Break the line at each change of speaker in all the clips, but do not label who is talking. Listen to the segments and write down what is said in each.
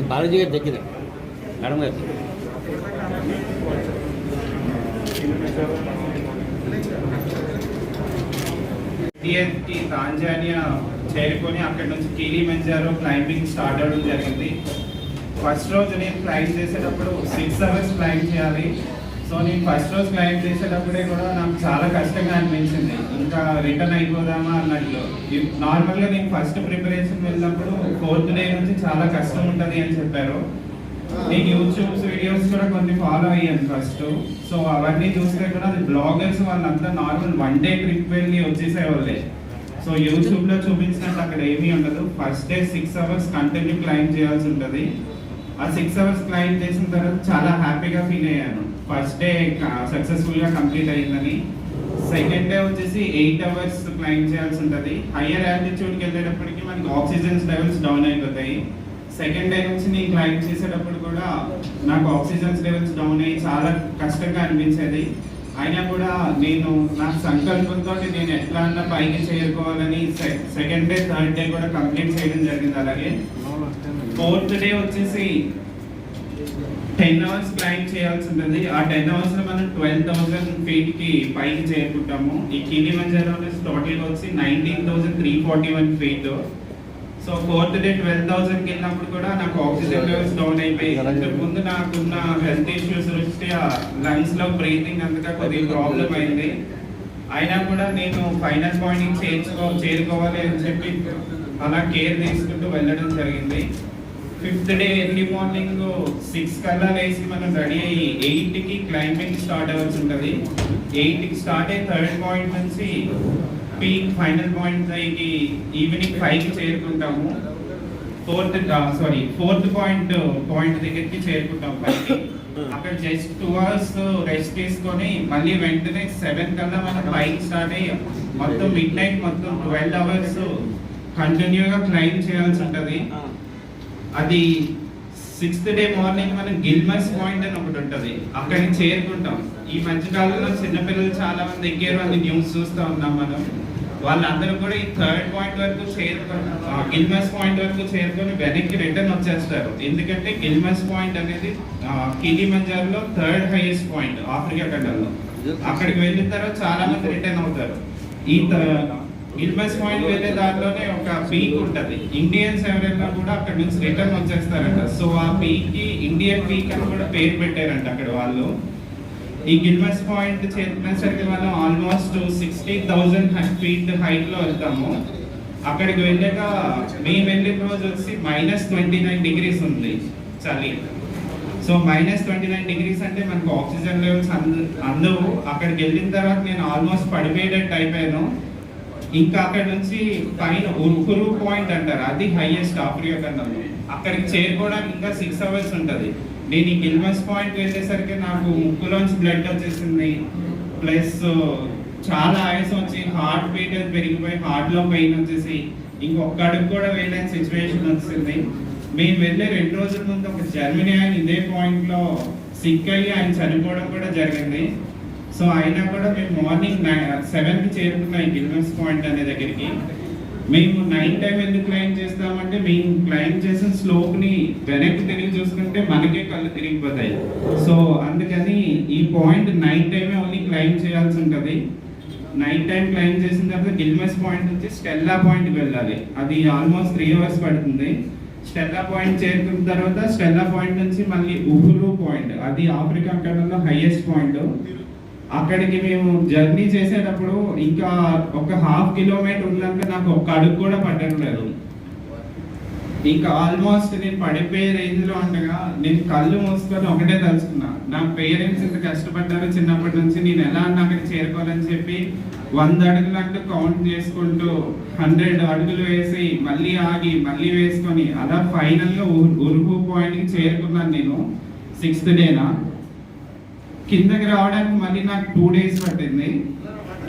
బాలాజీ గారి దగ్గర మేడం గారు
కి తాంజానియా చేరుకొని అక్కడ నుంచి కిలిమంజారో క్లైంబింగ్ స్టార్ట్ అవ్వడం జరిగింది. ఫస్ట్ రోజు నేను క్లైంబ్ చేసేటప్పుడు 6 hours క్లైంబ్ చేయాలి. సో నేను ఫస్ట్ రోజు క్లైంబ్ చేసేటప్పుడే కూడా నాకు చాలా కష్టంగా అనిపించింది, ఇంకా రిటర్న్ అయిపోదామా అన్నట్లు. నార్మల్గా నేను ఫస్ట్ ప్రిపరేషన్ వెళ్ళినప్పుడు 4th day నుంచి చాలా కష్టం ఉంటుంది అని చెప్పారు. నేను యూట్యూబ్ వీడియోస్ కూడా కొన్ని ఫాలో అయ్యాను ఫస్ట్. సో అవన్నీ చూస్తే కూడా అది బ్లాగర్స్ వాళ్ళంతా నార్మల్ 1 day ట్రిప్ వెళ్ళి వచ్చేసేవాళ్ళే. సో యూట్యూబ్లో చూపించినట్టు అక్కడ ఏమీ ఉండదు. First day 6 hours continue climb చేయాల్సి ఉంటుంది. ఆ 6 hours క్లైంబ్ చేసిన తర్వాత చాలా హ్యాపీగా ఫీల్ అయ్యాను, ఫస్ట్ డే సక్సెస్ఫుల్గా కంప్లీట్ అయ్యిందని. సెకండ్ డే వచ్చేసి 8 hours క్లైంబ్ చేయాల్సి ఉంటుంది. హయ్యర్ ఆల్టిట్యూడ్కి వెళ్ళేటప్పటికి మనకి ఆక్సిజన్ లెవెల్స్ డౌన్ అయిపోతాయి. సెకండ్ డే నుంచి నేను క్లైంబ్ చేసేటప్పుడు కూడా నాకు ఆక్సిజన్ లెవెల్స్ డౌన్ అయ్యి చాలా కష్టంగా అనిపించేది. అయినా కూడా నేను నా సంకల్పంతో నేను ఎట్లా అన్నా పైకి చేరుకోవాలని సెకండ్ డే థర్డ్ డే కూడా కంప్లీట్ చేయడం జరిగింది. అలాగే 4th day వచ్చేసి 10 hours క్లైంబ్ చేయాల్సి ఉంటుంది. ఆ 10 hours లో మనం 12,000 feet కి పైకి చేరుకుంటాము. ఈ కిలిమంజారో టోటల్ వచ్చి 19,341 feet. సో 4th day 12,000కి వెళ్ళినప్పుడు కూడా నాకు ఆక్సిజన్ లెవెల్స్ డౌన్ అయిపోయి, ముందు నాకున్న హెల్త్ ఇష్యూస్ దృష్ట్యా లంగ్స్ లో బ్రీతింగ్ అంతగా కొద్దిగా ప్రాబ్లం అయింది. అయినా కూడా నేను ఫైనల్ పాయింట్ చేరుకోవాలి అని చెప్పి అలా కేర్ తీసుకుంటూ వెళ్ళడం జరిగింది. 5th day ఎర్లీ మార్నింగ్ 6 కల్లా లేచి మనం రెడీ అయ్యి 8కి క్లైంబింగ్ స్టార్ట్ అవ్వాల్సి ఉంటుంది. 8కి స్టార్ట్ అయ్యి 3rd point నుంచి పీక్ ఫైనల్ పాయింట్ అయ్యి ఈవినింగ్ 5కి చేరుకుంటాము. 4th పాయింట్ దగ్గరికి చేరుకుంటాం 5కి. అక్కడ జస్ట్ 2 hours రెస్ట్ తీసుకొని మళ్ళీ వెంటనే 7 కల్లా మనం పైకి స్టార్ట్ అయ్యి మొత్తం మిడ్ నైట్ మొత్తం 12 hours కంటిన్యూగా క్లైంబ్ చేయాల్సి ఉంటుంది. అది 6th day మార్నింగ్ మనం గిల్మస్ పాయింట్ అని ఒకటి ఉంటుంది, అక్కడికి చేరుకుంటాం. ఈ మధ్యకాలంలో చిన్నపిల్లలు చాలా మంది ఎక్కారు అని న్యూస్ చూస్తూ ఉన్నాం మనం. వాళ్ళందరూ కూడా ఈ 3rd point వరకు గిల్మస్ పాయింట్ వరకు చేరుకొని వెనక్కి రిటర్న్ వచ్చేస్తారు. ఎందుకంటే గిల్మస్ పాయింట్ అనేది కిలిమంజారోలో 3rd highest పాయింట్ ఆఫ్రికా ఖండంలో. అక్కడికి వెళ్ళిన తర్వాత చాలా మంది రిటర్న్ అవుతారు. ఈ గిల్మస్ పాయింట్ వెళ్ళే దారిలోనే ఒక పీక్ ఉంటుంది. ఇండియన్స్ ఎవరైనా కూడా అక్కడ నుంచి రిటర్న్ వచ్చేస్తారంట. సో ఆ పీక్ కి ఇండియన్ పీక్ అని కూడా పేరు పెట్టారంట అక్కడ వాళ్ళు. ఈ గిల్మస్ పాయింట్ చేరుకునేసరికి మనం ఆల్మోస్ట్ 60,000 feet హైట్ లో వెళ్తాము. అక్కడికి వెళ్ళాక మేము వెళ్ళిన రోజు వచ్చి -29 degrees ఉంది చలి. సో -29 degrees అంటే మనకు ఆక్సిజన్ లెవెల్స్ అందవు. అక్కడికి వెళ్ళిన తర్వాత నేను ఆల్మోస్ట్ పడిపోయేటట్టు అయిపోయాను. ఇంకా అక్కడ నుంచి పైన ఉరుకురు పాయింట్ అంటారు, అది హైయెస్ట్ ఆఫ్రికా ఖండంలో. అక్కడికి చేరుకోవడానికి ఇంకా 6 hours ఉంటుంది. నేను ఈ గిల్మస్ పాయింట్ వెళ్ళేసరికి నాకు ముక్కులోంచి బ్లడ్ వచ్చేసింది, ప్లస్ చాలా ఆయాసం వచ్చి హార్ట్ బీట్ పెరిగిపోయి హార్ట్లో పెయిన్ వచ్చేసి ఇంకొక అడుగు కూడా వెళ్ళని సిచ్యువేషన్ వచ్చింది. మేము వెళ్ళే 2 రోజుల ముందు ఒక జర్మనీ ఆయన ఇదే పాయింట్లో సిక్ అయ్యి ఆయన చనిపోవడం కూడా జరిగింది. సో అయినా కూడా మేము మార్నింగ్ 7కి చేరుకున్నాం గిల్మస్ పాయింట్ అనే దగ్గరికి. మేము నైట్ టైం ఎందుకు క్లైంబ్ చేస్తామంటే మేము క్లైంబ్ చేసిన స్లోప్ని వెనక్కి తిరిగి చూసుకుంటే మనకే కళ్ళు తిరిగిపోతాయి. సో అందుకని ఈ పాయింట్ నైట్ టైమే ఓన్లీ క్లైంబ్ చేయాల్సి ఉంటుంది. నైట్ టైం క్లైంబ్ చేసిన తర్వాత గిల్మస్ పాయింట్ నుంచి స్టెల్లా పాయింట్కి వెళ్ళాలి. అది ఆల్మోస్ట్ 3 hours పడుతుంది. స్టెల్లా పాయింట్ చేరుకున్న తర్వాత స్టెల్లా పాయింట్ నుంచి మళ్ళీ ఉహురు పాయింట్, అది ఆఫ్రికా ఖండంలో హైయెస్ట్ పాయింట్. అక్కడికి మేము జర్నీ చేసేటప్పుడు ఇంకా ఒక 1/2 కిలోమీటర్ ఉన్నాక నాకు ఒక్క అడుగు కూడా పట్టడం లేదు. ఇంకా ఆల్మోస్ట్ నేను పడిపోయే రేంజ్ లో ఉండగా నేను కళ్ళు మూసుకొని ఒకటే తలుచుకున్నా, నా పేరెంట్స్ ఇంత కష్టపడ్డారు చిన్నప్పటి నుంచి, నేను ఎలా అన్నా అక్కడికి చేరుకోవాలని చెప్పి 100 అడుగులు అంటూ కౌంట్ చేసుకుంటూ 100 అడుగులు వేసి మళ్ళీ ఆగి మళ్ళీ వేసుకొని అలా ఫైనల్ గా ఉరుగు పాయింట్ కి చేరుకున్నాను. నేను 6th డేనా కిందకి రావడానికి మళ్ళీ నాకు 2 days పట్టింది.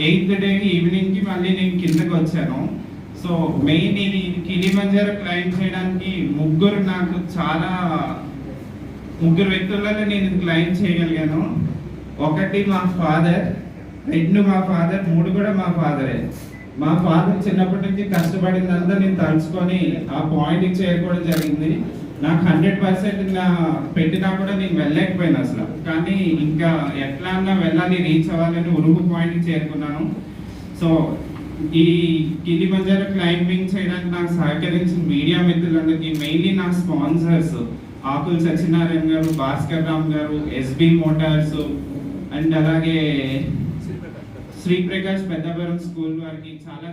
8th డే ఈవినింగ్ కి మళ్ళీ నేను కిందకి వచ్చాను. సో మెయిన్ ఈ కిలిమంజారో క్లైంబ్ చేయడానికి ముగ్గురు వ్యక్తులలో నేను క్లైంబ్ చేయగలిగాను. 1 మా ఫాదర్, 2 మా ఫాదర్, 3 కూడా మా ఫాదరే. మా ఫాదర్ చిన్నప్పటి నుంచి కష్టపడిందంతా నేను తలుచుకొని ఆ పాయింట్కి చేరుకోవడం జరిగింది. నాకు 100% నా పెట్టినా కూడా నేను వెళ్ళలేకపోయాను అసలు. కానీ ఇంకా ఎట్లా అన్నా వెళ్ళాలి, రీచ్ అవ్వాలని ఉరుగు పాయింట్కి చేరుకున్నాను. సో ఈ కిలిమంజారో క్లైంబింగ్ చేయడానికి నాకు సహకరించిన మీడియా మిత్రులందరికీ, మెయిన్లీ నా స్పాన్సర్స్ ఆకుల సత్యనారాయణ గారు, భాస్కర్ రామ్ గారు, ఎస్బి మోటార్స్ అండ్ అలాగే శ్రీప్రకాష్ పెద్దపురం స్కూల్ వారికి చాలా